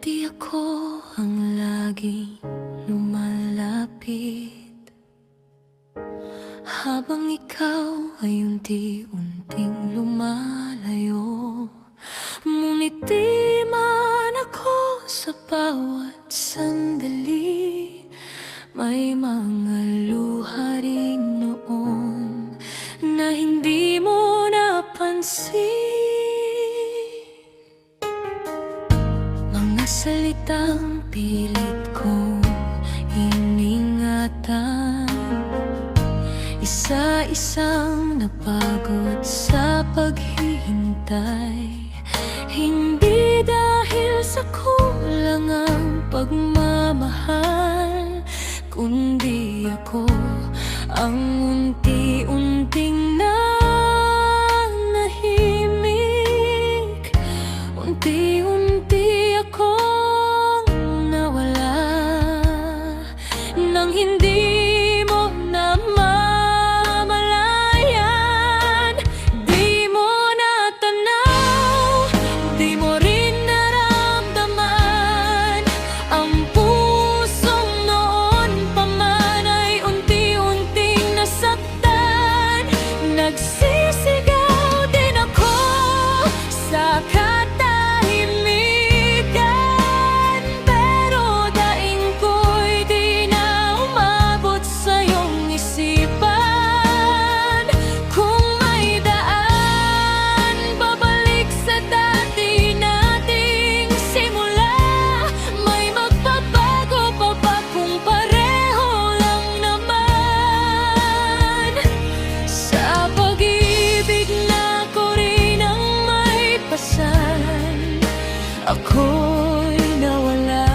Di ako ang laging lumalapit, habang ikaw ay unti-unting lumalayo. Ngunit di man ako sa bawat sandali, may mga luha rin noon na hindi mo napansin. Mga salitang pilit kong iningatan, isa-isang napagod sa paghihintay. Hindi dahil sa kulang ang pagmamahal, kundi ako ang unti-unting nanahimik. Unti-unti akong nawala nang hindi mo namamalayan. Di mo natanaw, di mo rin naramdaman, ang pusong noon pa man ay unti-unting nasaktan. Nagsisigaw din ako sa katahimikan, pero daing ko'y di na umabot sa iyong isipan. Kung may daan babalik sa dati nating simula, may magbabago pa ba kung pareho lang naman? Sa pag-ibig na ko rin ang may pasan, ako'y nawala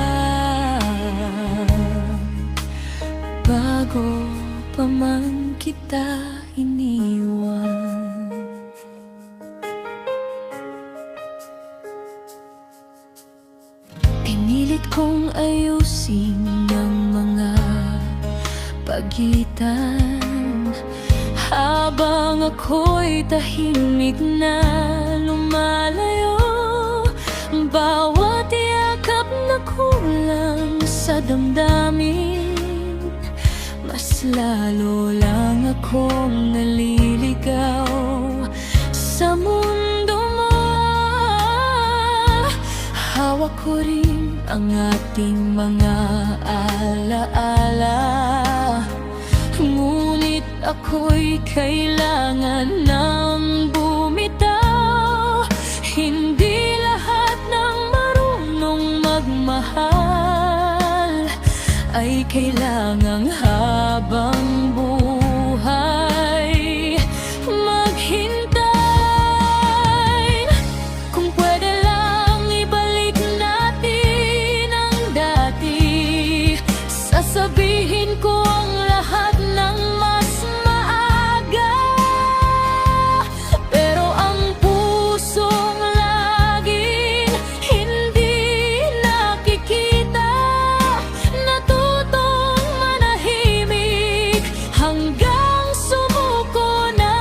bago pa man kita iniwan. Pinilit kong ayusin ang mga pagitan, habang ako'y tahimik na lumalayo. Bawat yakap na kulang sa damdamin, mas lalo lang akong naliligaw sa mundo mo. Hawak ko rin ang ating mga alaala, ngunit ako'y kailangan ng bumitaw. Hindi lahat ng marunong magmahal ay kailangang habang buhay maghintay. Kung pwede lang ibalik natin ang dati, sasabihin ko ang lahat ng mas maaga. Pero ang pusong laging hindi nakikita, natutong manahimik hanggang sumuko na.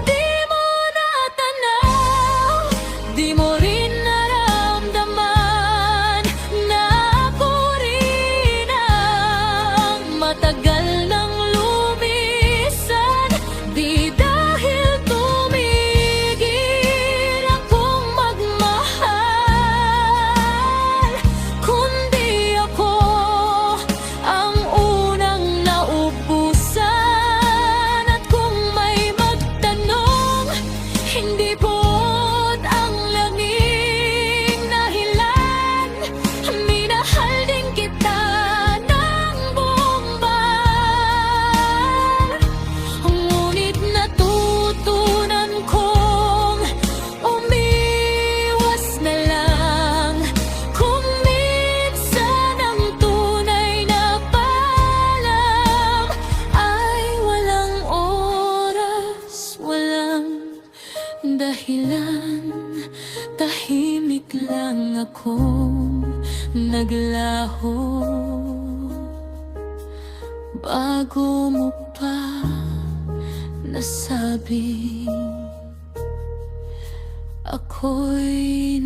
Di mo natanaw, di mo rin naramdaman na ako rin ang matagal nang lumisan. Di dahil tumigil akong magmahal, kundi ako ang unang naubusan. At kung may magtanong, hindi pot ang langing dahilan. Minahal din kita ng buong buwan, ngunit natutunan kong umiwas na lang. Kung minsan ang tunay na paalam ay walang oras, walang dahilan, tahimik lang akong naglaho bago mo pa nasabi ako ako'y